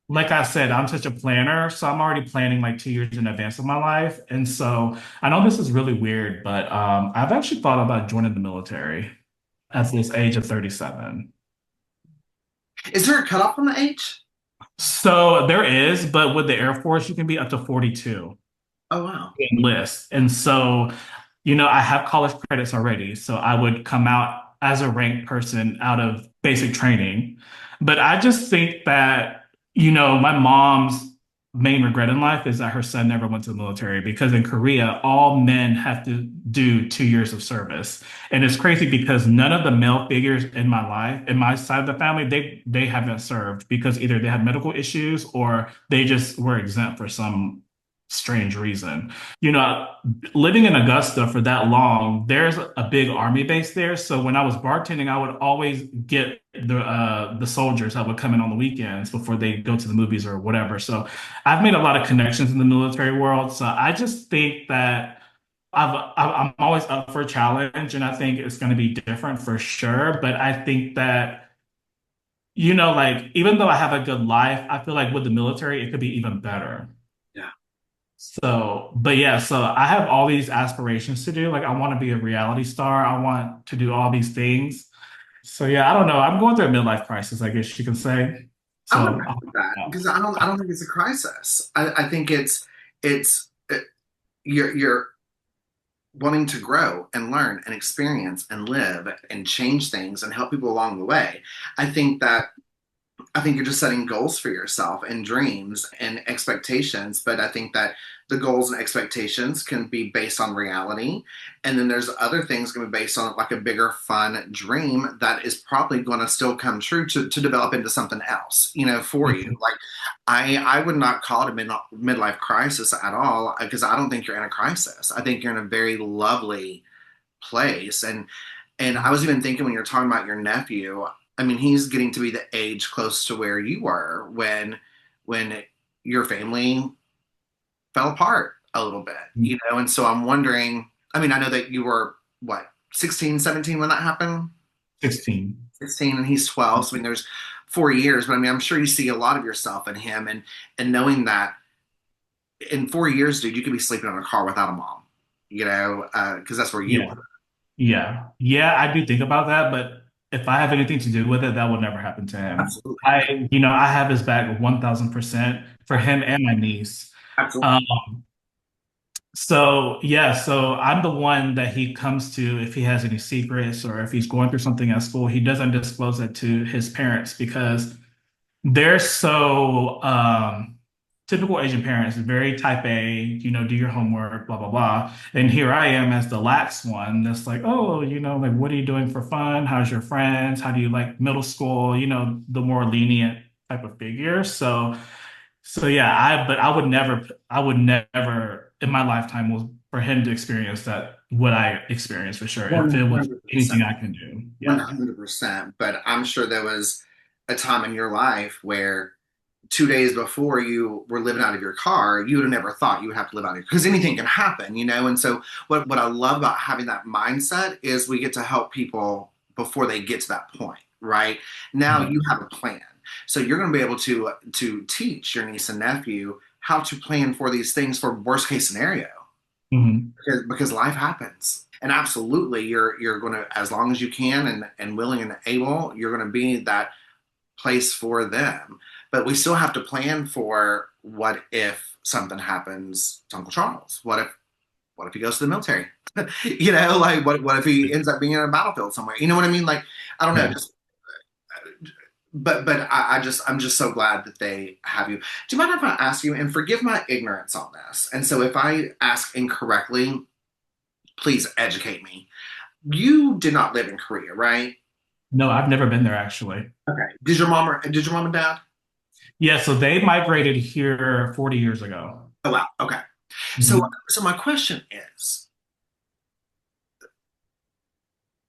like I said, I'm such a planner, so I'm already planning like 2 years in advance of my life. And so I know this is really weird, but I've actually thought about joining the military at this age of 37. Is there a cutoff on the age? So there is, but with the Air Force, you can be up to 42 Oh, wow. enlist. And so, I have college credits already. So I would come out as a ranked person out of basic training. But I just think that, my mom's main regret in life is that her son never went to the military because in Korea, all men have to do 2 years of service. And it's crazy because none of the male figures in my life, in my side of the family, they haven't served because either they had medical issues or they just were exempt for some strange reason. You know, living in Augusta for that long, there's a big army base there. So when I was bartending, I would always get the soldiers that would come in on the weekends before they go to the movies or whatever. So I've made a lot of connections in the military world. So I just think that I'm always up for a challenge, and I think it's going to be different for sure. But I think that like even though I have a good life, I feel like with the military, it could be even better. Yeah. So, but yeah, so I have all these aspirations to do. Like, I want to be a reality star. I want to do all these things. So, yeah, I don't know. I'm going through a midlife crisis, I guess you can say. I would So, agree with that yeah. because I don't think it's a crisis. I think it's you're wanting to grow and learn and experience and live and change things and help people along the way. I think that I think you're just setting goals for yourself and dreams and expectations. But I think that the goals and expectations can be based on reality. And then there's other things going to be based on like a bigger, fun dream that is probably going to still come true to develop into something else, for you. Mhm. Like I would not call it a midlife crisis at all because I don't think you're in a crisis. I think you're in a very lovely place. And I was even thinking when you're talking about your nephew, I mean, he's getting to be the age close to where you were when your family fell apart a little bit. And so I'm wondering, I mean, I know that you were what, 16, 17 when that happened? 16. 16 and he's 12. So I mean, there's 4 years, but I mean, I'm sure you see a lot of yourself in him and knowing that in 4 years, dude, you could be sleeping in a car without a mom, because that's where you Yeah. were. Yeah. Yeah, I do think about that, but if I have anything to do with it, that will never happen to him. Absolutely. I have his back 1000% for him and my niece. Absolutely. Um, so yeah, so I'm the one that he comes to if he has any secrets or if he's going through something at school, he doesn't disclose it to his parents because they're so typical Asian parents, very type A, do your homework, blah, blah, blah. And here I am as the lax one that's like, oh, like what are you doing for fun? How's your friends? How do you like middle school? The more lenient type of figure. So yeah, but I would never in my lifetime was for him to experience that what I experienced for sure. If it was 100%. anything I can do. Yeah. 100%. But I'm sure there was a time in your life where 2 days before you were living out of your car, you would have never thought you would have to live out of your because anything can happen, you know? And so what I love about having that mindset is we get to help people before they get to that point, right? Now Mhm. you have a plan. So you're going to be able to teach your niece and nephew how to plan for these things for worst case scenario Mhm. because life happens. And absolutely you're going to as long as you can and willing and able, you're going to be that place for them. But we still have to plan for what if something happens to Uncle Charles? What if he goes to the military? Like what if he ends up being in a battlefield somewhere? You know what I mean? Like I don't know, Yeah. just but I'm just so glad that they have you. Do you mind if I ask you and forgive my ignorance on this? And so if I ask incorrectly, please educate me. You did not live in Korea, right? No, I've never been there actually. Okay. Did your mom and dad? Yeah, so they migrated here 40 years ago. Oh wow. Okay. So Mhm. so my question is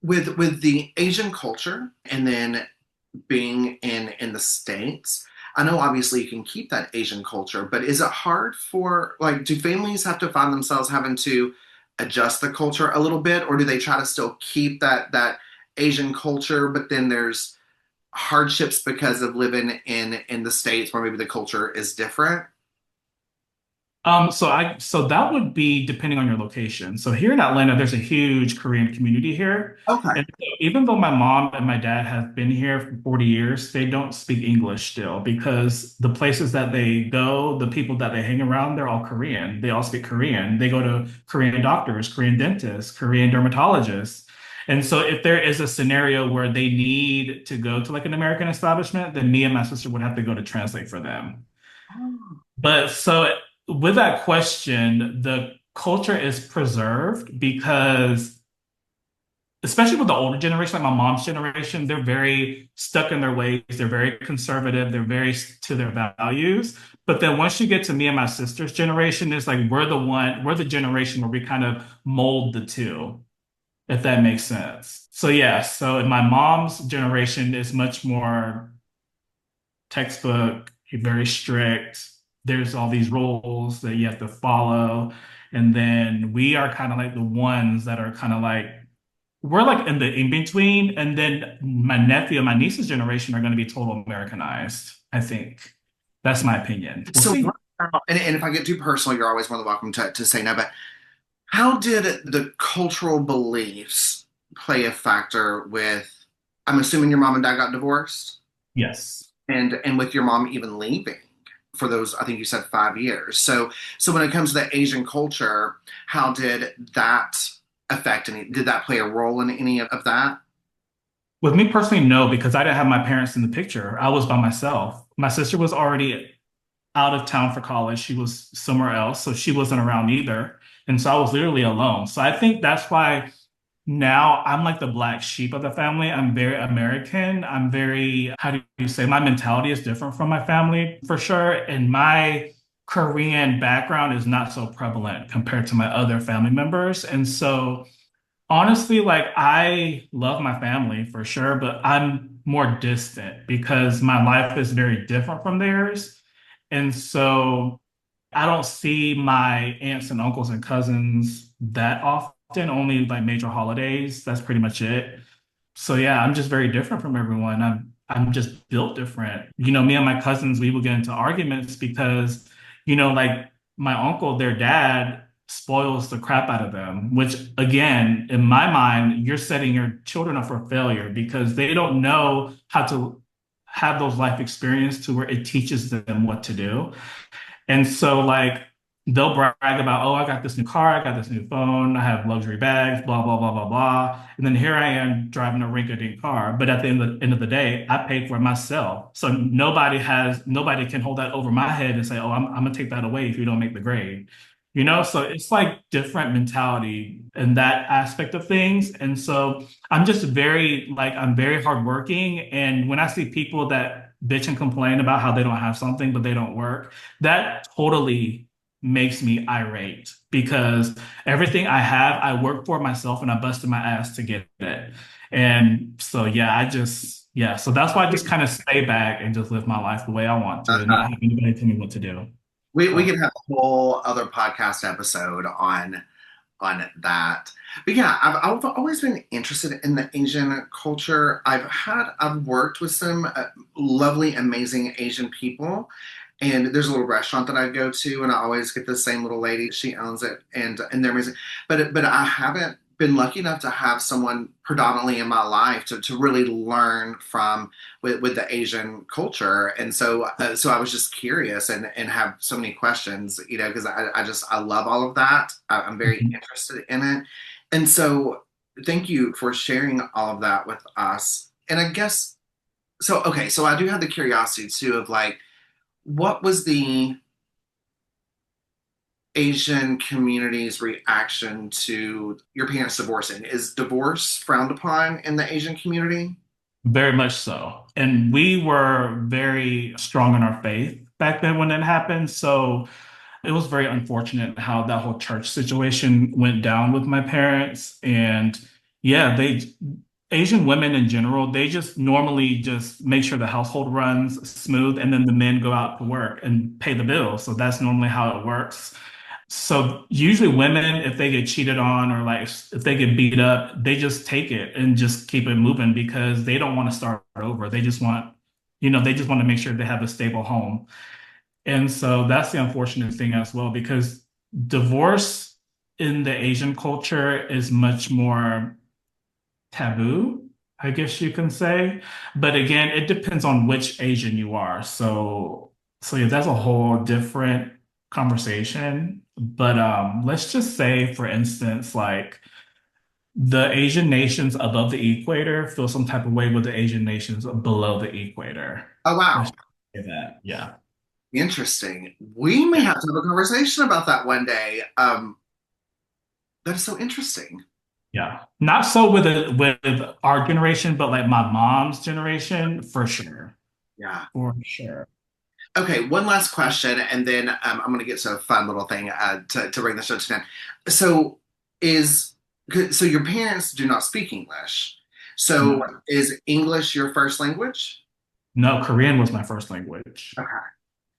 with the Asian culture and then being in the States, I know obviously you can keep that Asian culture, but is it hard for like do families have to find themselves having to adjust the culture a little bit, or do they try to still keep that Asian culture, but then there's hardships because of living in the States where maybe the culture is different? So that would be depending on your location. So here in Atlanta, there's a huge Korean community here. Okay. And so even though my mom and my dad have been here for 40 years, they don't speak English still because the places that they go, the people that they hang around, they're all Korean. They all speak Korean. They go to Korean doctors, Korean dentists, Korean dermatologists. And so if there is a scenario where they need to go to like an American establishment, then me and my sister would have to go to translate for them. But so with that question, the culture is preserved because, especially with the older generation, like my mom's generation, they're very stuck in their ways. They're very conservative. They're very to their values. But then once you get to me and my sister's generation, it's like we're the generation where we kind of mold the two, if that makes sense. So yeah, so in my mom's generation is much more textbook, very strict. There's all these rules that you have to follow. And then we are kind of like the ones that are kind of like, we're like in the in between. And then my nephew and my niece's generation are going to be total Americanized, I think. That's my opinion. We'll So, see. and if I get too personal, you're always more than welcome to say no. But how did the cultural beliefs play a factor with? I'm assuming your mom and dad got divorced, Yes. and with your mom even leaving for those, I think you said 5 years. So when it comes to the Asian culture, how did that affect any? Did that play a role in any of that? With me personally, no, because I didn't have my parents in the picture. I was by myself. My sister was already out of town for college. She was somewhere else, so she wasn't around either. And so I was literally alone. So I think that's why now I'm like the black sheep of the family. I'm very American. I'm very, how do you say, my mentality is different from my family for sure. And my Korean background is not so prevalent compared to my other family members. And so honestly, like I love my family for sure, but I'm more distant because my life is very different from theirs. And so I don't see my aunts and uncles and cousins that often, only like major holidays. That's pretty much it. So yeah, I'm just very different from everyone. I'm just built different. Me and my cousins, we would get into arguments because, like my uncle, their dad. spoils the crap out of them, which again, in my mind, you're setting your children up for failure because they don't know how to have those life experience to where it teaches them what to do. And so, like, they'll brag about, oh, I got this new car, I got this new phone, I have luxury bags, blah, blah, blah, blah, blah. And then here I am driving a rinky-dink car. But at the end of the day, I paid for it myself. So nobody can hold that over my head and say, oh, I'm gonna take that away if you don't make the grade. So it's like different mentality in that aspect of things. And so I'm very hardworking. And when I see people that bitch and complain about how they don't have something, but they don't work, that totally makes me irate because everything I have, I work for myself and I busted my ass to get it. And so, yeah, so that's why I just kind of stay back and just live my life the way I want to and not have anybody tell me what to do. We So, can have a whole other podcast episode on that. But yeah, I've always been interested in the Asian culture. I've worked with some lovely, amazing Asian people. And there's a little restaurant that I go to, and I always get the same little lady. She owns it, and they're amazing. But I haven't been lucky enough to have someone predominantly in my life to really learn from with the Asian culture. And so I was just curious and have so many questions, because I love all of that. I'm very mhm. interested in it, and so thank you for sharing all of that with us. And I guess so. Okay, so I do have the curiosity too of like, what was the Asian community's reaction to your parents divorcing? Is divorce frowned upon in the Asian community? Very much so. And we were very strong in our faith back then when it happened. So it was very unfortunate how that whole church situation went down with my parents. And yeah, Asian women in general, they just normally just make sure the household runs smooth and then the men go out to work and pay the bills. So that's normally how it works. So usually women, if they get cheated on or like if they get beat up, they just take it and just keep it moving because they don't want to start over. They just want to make sure they have a stable home. And so that's the unfortunate thing as well, because divorce in the Asian culture is much more taboo, I guess you can say. But again, it depends on which Asian you are. So yeah, that's a whole different conversation. But let's just say, for instance, like the Asian nations above the equator feel some type of way with the Asian nations below the equator. Oh Let's wow, say that. Yeah. interesting. We may Yeah. have to have a conversation about that one day. That is so interesting. Yeah. Not so with our generation, but like my mom's generation, for sure. Yeah. For sure. Okay, one last question, and then I'm going to get to a fun little thing to bring the show to an end. So, is so your parents do not speak English. So, No. is English your first language? No, Korean was my first language. Okay.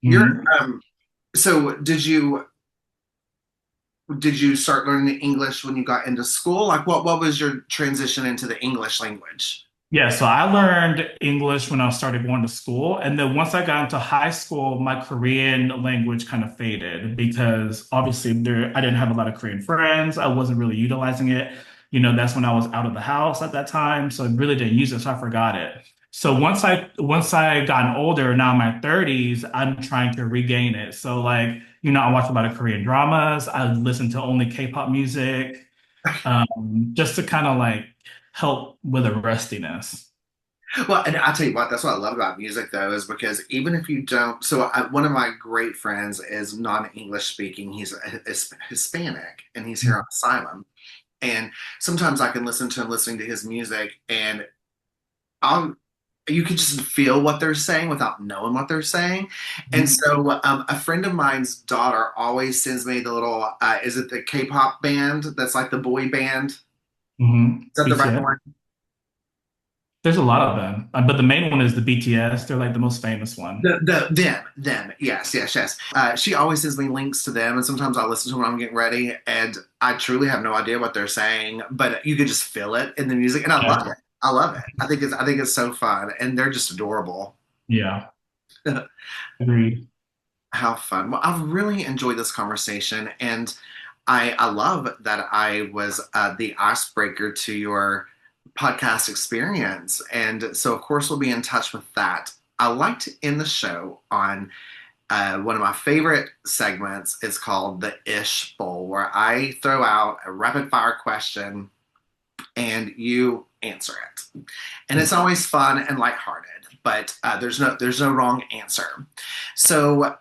You're Mhm. so did you start learning English when you got into school? Like what was your transition into the English language? Yeah, so I learned English when I started going to school. And then once I got into high school, my Korean language kind of faded because obviously I didn't have a lot of Korean friends. I wasn't really utilizing it. That's when I was out of the house at that time. So I really didn't use it, so I forgot it. So once I gotten older, now in my 30s, I'm trying to regain it. So like, I watch a lot of Korean dramas. I listen to only K-pop music, just to kind of like help with a rustiness. Well, and I tell you what, that's what I love about music, though, is because even if you don't, one of my great friends is non-English speaking. He's Hispanic, and he's here on asylum. And sometimes I can listen to him listening to his music, and I'll you can just feel what they're saying without knowing what they're saying. And Mhm. so, a friend of mine's daughter always sends me the little, is it the K-pop band that's like the boy band? Is that the right BTS. one? There's a lot of them, but the main one is the BTS. They're like the most famous one. Them, yes, yes, yes. She always sends me links to them, and sometimes I listen to them when I'm getting ready, and I truly have no idea what they're saying, but you could just feel it in the music, and I love Yeah. it. I love it. I think it's so fun, and they're just adorable. Yeah. Agreed. How fun. Well, I've really enjoyed this conversation, and I love that I was the icebreaker to your podcast experience. And so, of course, we'll be in touch with that. I like to end the show on one of my favorite segments. It's called the Ish Bowl, where I throw out a rapid fire question and you answer it. And it's always fun and lighthearted, but there's no wrong answer. So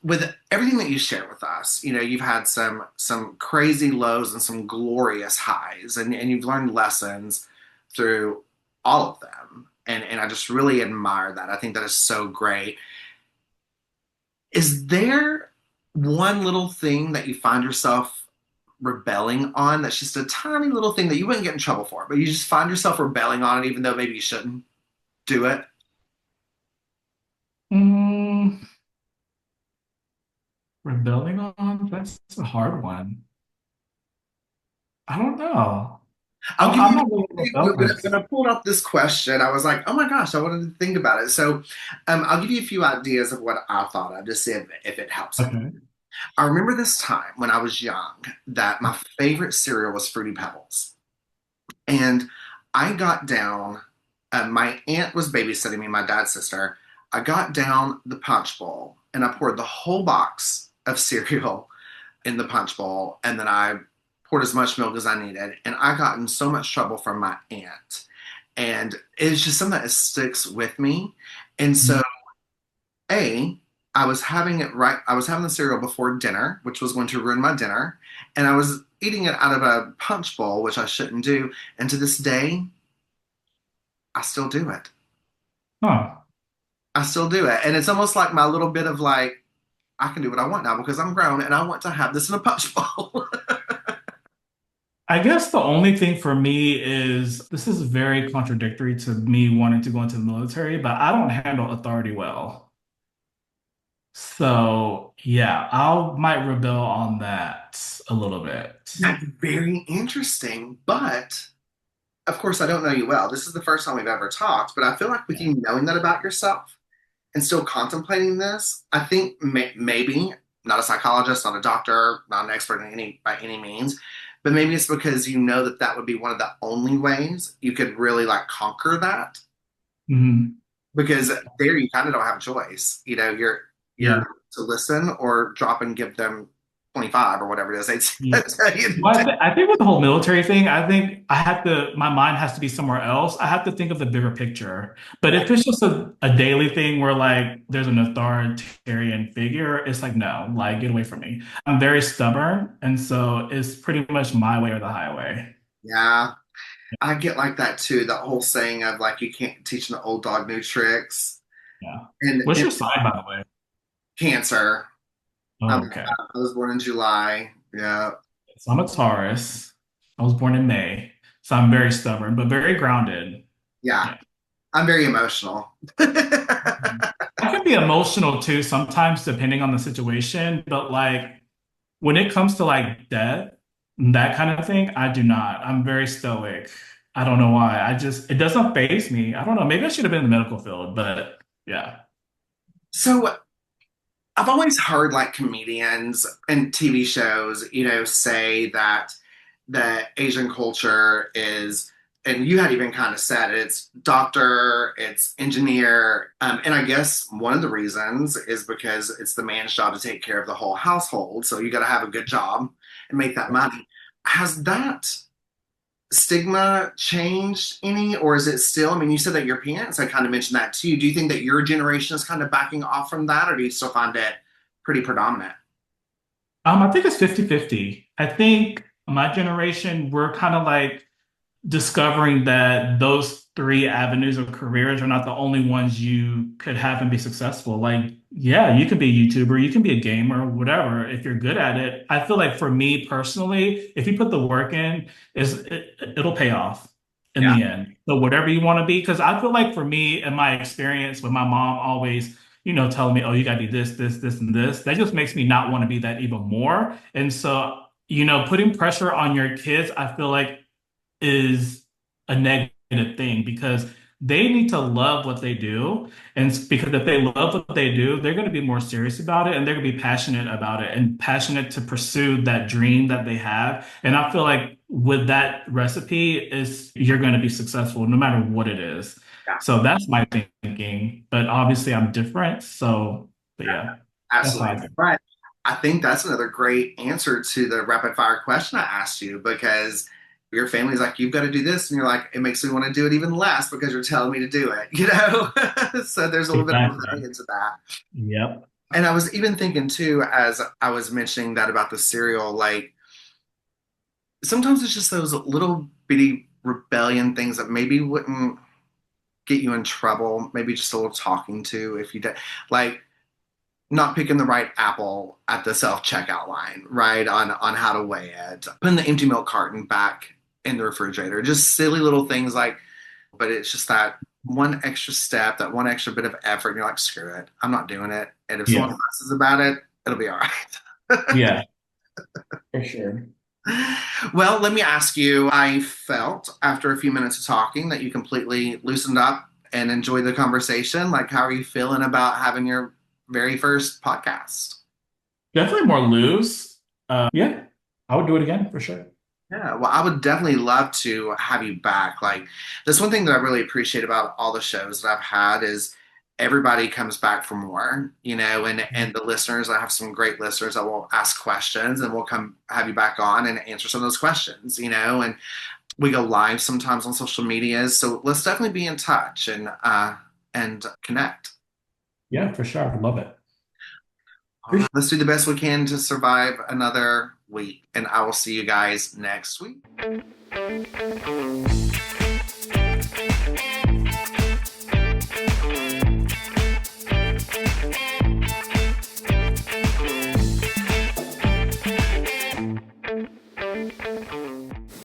with everything that you share with us, you've had some crazy lows and some glorious highs, and you've learned lessons through all of them. And I just really admire that. I think that is so great. Is there one little thing that you find yourself rebelling on that's just a tiny little thing that you wouldn't get in trouble for, but you just find yourself rebelling on it even though maybe you shouldn't do it? Mm, rebelling on? That's a hard one. I don't know. I'll give I'm you not really when rebellious. I pulled up this question, I was like, oh my gosh, I wanted to think about it. So I'll give you a few ideas of what I thought of, just see if it helps any. Okay. I remember this time when I was young that my favorite cereal was Fruity Pebbles. And I got down, my aunt was babysitting me, my dad's sister. I got down the punch bowl and I poured the whole box of cereal in the punch bowl. And then I poured as much milk as I needed. And I got in so much trouble from my aunt. And it's just something that sticks with me. And so, A, I was having the cereal before dinner, which was going to ruin my dinner. And I was eating it out of a punch bowl, which I shouldn't do. And to this day, I still do it. Huh. I still do it. And it's almost like my little bit of like, I can do what I want now because I'm grown and I want to have this in a punch bowl. I guess the only thing for me is this is very contradictory to me wanting to go into the military, but I don't handle authority well. So yeah, I might rebel on that a little bit. That's very interesting. But of course, I don't know you well. This is the first time we've ever talked, but I feel like with Yeah. you knowing that about yourself and still contemplating this, I think maybe not a psychologist, not a doctor, not an expert in any by any means, but maybe it's because you know that that would be one of the only ways you could really like conquer that Mhm. because there you kind of don't have a choice. You're Yeah. to listen or drop and give them 25 or whatever it is Yeah. they tell you to Well, do. I think with the whole military thing, I think my mind has to be somewhere else. I have to think of the bigger picture. But if it's just a daily thing where like there's an authoritarian figure, it's like, no, like get away from me. I'm very stubborn. And so it's pretty much my way or the highway. Yeah, I get like that too. The whole saying of like you can't teach an old dog new tricks. Yeah. What's And your sign, by the way? cancer. Oh, I'm, okay. I was born in July. Yeah, So I'm a Taurus. I was born in May. So I'm very stubborn, but very grounded. yeah. Yeah. I'm very emotional. I can be emotional too sometimes, depending on the situation, but like when it comes to like death, that kind of thing, I do not. I'm very stoic. I don't know why. It doesn't faze me. I don't know. Maybe I should have been in the medical field, but yeah. So I've always heard like comedians and TV shows, say that the Asian culture is, and you had even kind of said it, it's doctor, it's engineer. And I guess one of the reasons is because it's the man's job to take care of the whole household. So you got to have a good job and make that money. Has that stigma changed any, or is it still? I mean, you said that your parents had kind of mentioned that too. Do you think that your generation is kind of backing off from that, or do you still find it pretty predominant? I think it's 50-50. I think my generation, we're kind of like discovering that those three avenues of careers are not the only ones you could have and be successful. Like, yeah, you could be a YouTuber, you can be a gamer, whatever, if you're good at it. I feel like for me personally, if you put the work in, it'll pay off in Yeah. the end. So whatever you want to be, because I feel like for me, in my experience with my mom always, telling me, oh, you gotta be this, and this, that just makes me not want to be that even more. And so, putting pressure on your kids, I feel like is a negative thing because they need to love what they do. And because if they love what they do, they're going to be more serious about it and they're going to be passionate about it and passionate to pursue that dream that they have. And I feel like with that recipe is you're going to be successful no matter what it is. Yeah, So that's my thinking. But obviously I'm different. So, but yeah, that's how absolutely. I think. But I think that's another great answer to the rapid fire question I asked you because your family's like, you've got to do this. And you're like, it makes me want to do it even less because you're telling me to do it, you know? So there's a little bit of Exactly. resilience to that. Yep. And I was even thinking too, as I was mentioning that about the cereal, like sometimes it's just those little bitty rebellion things that maybe wouldn't get you in trouble, maybe just a little talking to if you did. Like, not picking the right apple at the self checkout line, right? On how to weigh it, putting the empty milk carton back in the refrigerator, just silly little things like. But it's just that one extra step, that one extra bit of effort, and you're like, screw it, I'm not doing it. And if someone Yeah. fusses about it, it'll be all right. Yeah, for sure. Well, let me ask you. I felt after a few minutes of talking that you completely loosened up and enjoyed the conversation. Like, how are you feeling about having your very first podcast? Definitely more loose. Yeah, I would do it again for sure. Yeah, well, I would definitely love to have you back. Like, that's one thing that I really appreciate about all the shows that I've had is everybody comes back for more, you know, and the listeners, I have some great listeners that will ask questions and we'll come have you back on and answer some of those questions, you know, and we go live sometimes on social medias. So let's definitely be in touch and connect. Yeah, for sure. I would love it. All right, let's do the best we can to survive another week, and I will see you guys next week.